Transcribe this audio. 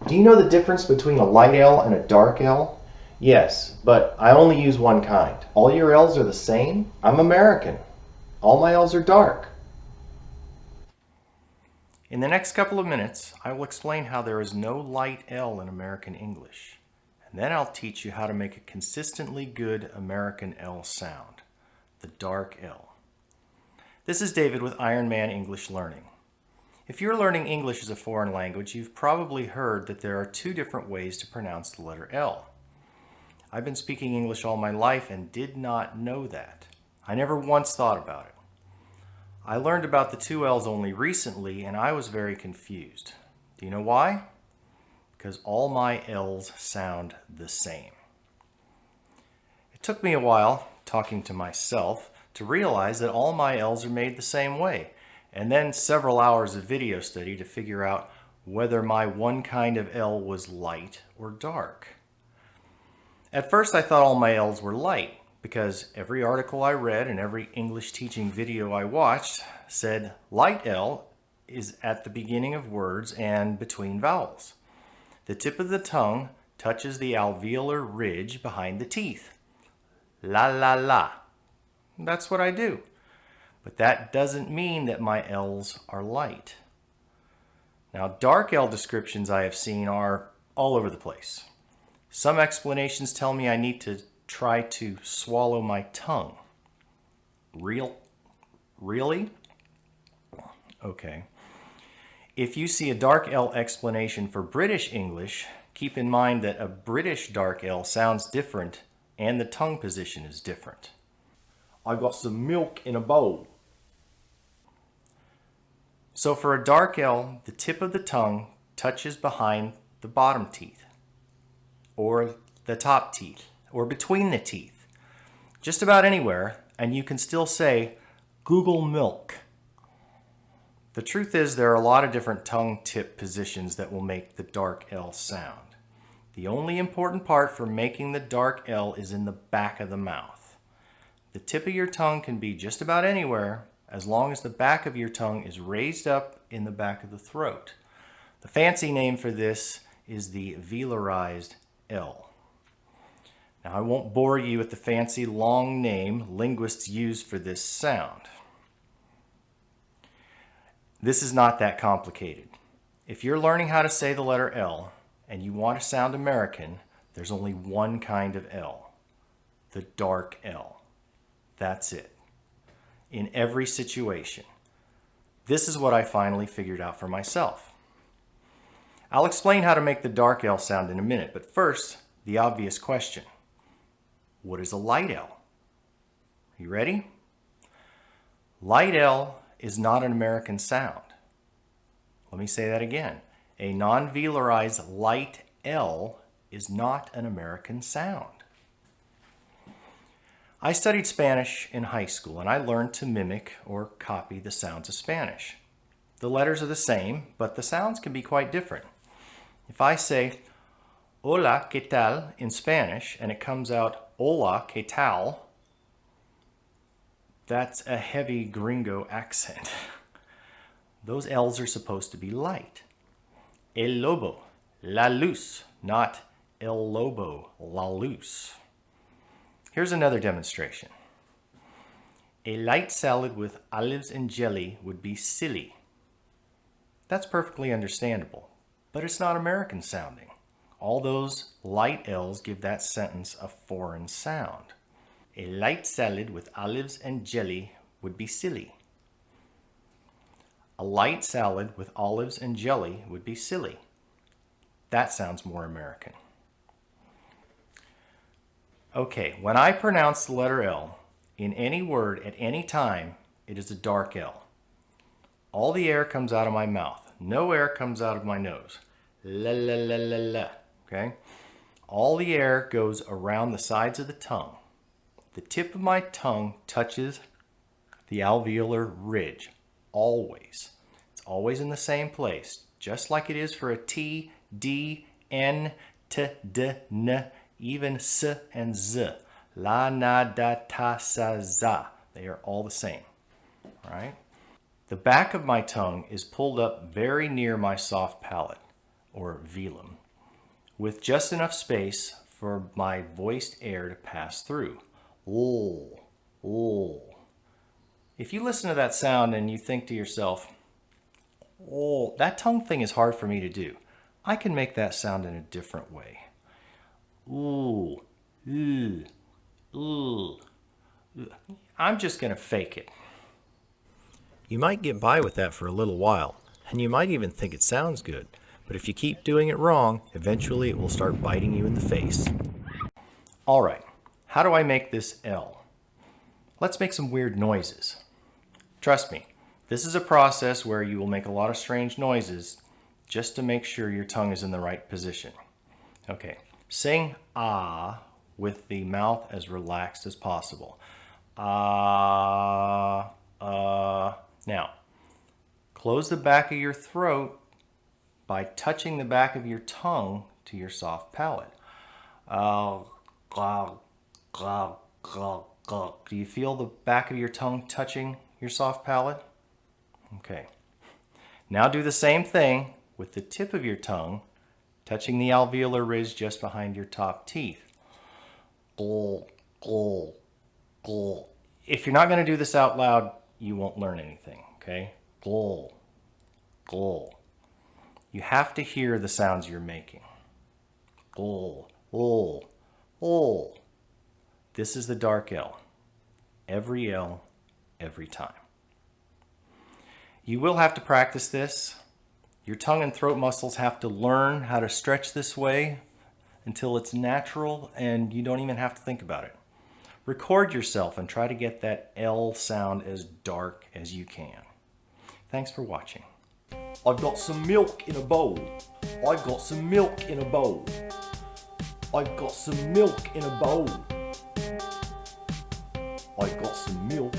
Do you know the difference between a light L and a dark L? Yes, but I only use one kind. All your L's are the same? I'm American. All my L's are dark. In the next couple of minutes, I will explain how there is no light L in American English. And then I'll teach you how to make a consistently good American L sound, the dark L. This is David with Ironman English Learning. If you're learning English as a foreign language, you've probably heard that there are two different ways to pronounce the letter L. I've been speaking English all my life and did not know that. I never once thought about it. I learned about the two L's only recently and I was very confused. Do you know why? Because all my L's sound the same. It took me a while, talking to myself, to realize that all my L's are made the same way, and then several hours of video study to figure out whether my one kind of L was light or dark. At first I thought all my L's were light, because every article I read and every English teaching video I watched said light L is at the beginning of words and between vowels. The tip of the tongue touches the alveolar ridge behind the teeth. La la la. That's what I do. But that doesn't mean that my L's are light. Now, dark L descriptions I have seen are all over the place. Some explanations tell me I need to try to swallow my tongue. Really? Okay. If you see a dark L explanation for British English, keep in mind that a British dark L sounds different and the tongue position is different. I got some milk in a bowl. So for a dark L, the tip of the tongue touches behind the bottom teeth, or the top teeth, or between the teeth. Just about anywhere, and you can still say, Google milk. The truth is there are a lot of different tongue tip positions that will make the dark L sound. The only important part for making the dark L is in the back of the mouth. The tip of your tongue can be just about anywhere as long as the back of your tongue is raised up in the back of the throat. The fancy name for this is the velarized L. Now I won't bore you with the fancy long name linguists use for this sound. This is not that complicated. If you're learning how to say the letter L and you want to sound American, there's only one kind of L, the dark L. That's it. In every situation. This is what I finally figured out for myself. I'll explain how to make the dark L sound in a minute, but first, the obvious question. What is a light L? Are you ready? Light L is not an American sound. Let me say that again. A non-velarized light L is not an American sound. I studied Spanish in high school and I learned to mimic or copy the sounds of Spanish. The letters are the same, but the sounds can be quite different. If I say hola, ¿qué tal? In Spanish and it comes out hola, ¿qué tal? That's a heavy gringo accent. Those L's are supposed to be light. El lobo, la luz, not el lobo, la luz. Here's another demonstration. A light salad with olives and jelly would be silly. That's perfectly understandable, but it's not American sounding. All those light L's give that sentence a foreign sound. A light salad with olives and jelly would be silly. A light salad with olives and jelly would be silly. That sounds more American. Okay, when I pronounce the letter L in any word at any time, it is a dark L. All the air comes out of my mouth. No air comes out of my nose. La la la la la. Okay? All the air goes around the sides of the tongue. The tip of my tongue touches the alveolar ridge. Always. It's always in the same place, just like it is for a T, D, N, T, D, N, even S and Z. La, na, da, ta, sa, za. They are all the same. All right? The back of my tongue is pulled up very near my soft palate, or velum, with just enough space for my voiced air to pass through. Oh, oh. If you listen to that sound and you think to yourself, oh, that tongue thing is hard for me to do, I can make that sound in a different way. Ooh, ooh, ooh. I'm just going to fake it. You might get by with that for a little while, and you might even think it sounds good, but if you keep doing it wrong, eventually it will start biting you in the face. All right, how do I make this L? Let's make some weird noises. Trust me, this is a process where you will make a lot of strange noises just to make sure your tongue is in the right position. Okay, sing ah with the mouth as relaxed as possible. Ah, Now, close the back of your throat by touching the back of your tongue to your soft palate. Do you feel the back of your tongue touching your soft palate? Okay. Now do the same thing with the tip of your tongue touching the alveolar ridge just behind your top teeth. If you're not going to do this out loud, you won't learn anything, okay? You have to hear the sounds you're making. This is the dark L. Every L, every time. You will have to practice this. Your tongue and throat muscles have to learn how to stretch this way until it's natural and you don't even have to think about it. Record yourself and try to get that L sound as dark as you can. Thanks for watching. I've got some milk in a bowl. I've got some milk in a bowl. I've got some milk in a bowl. I've got some milk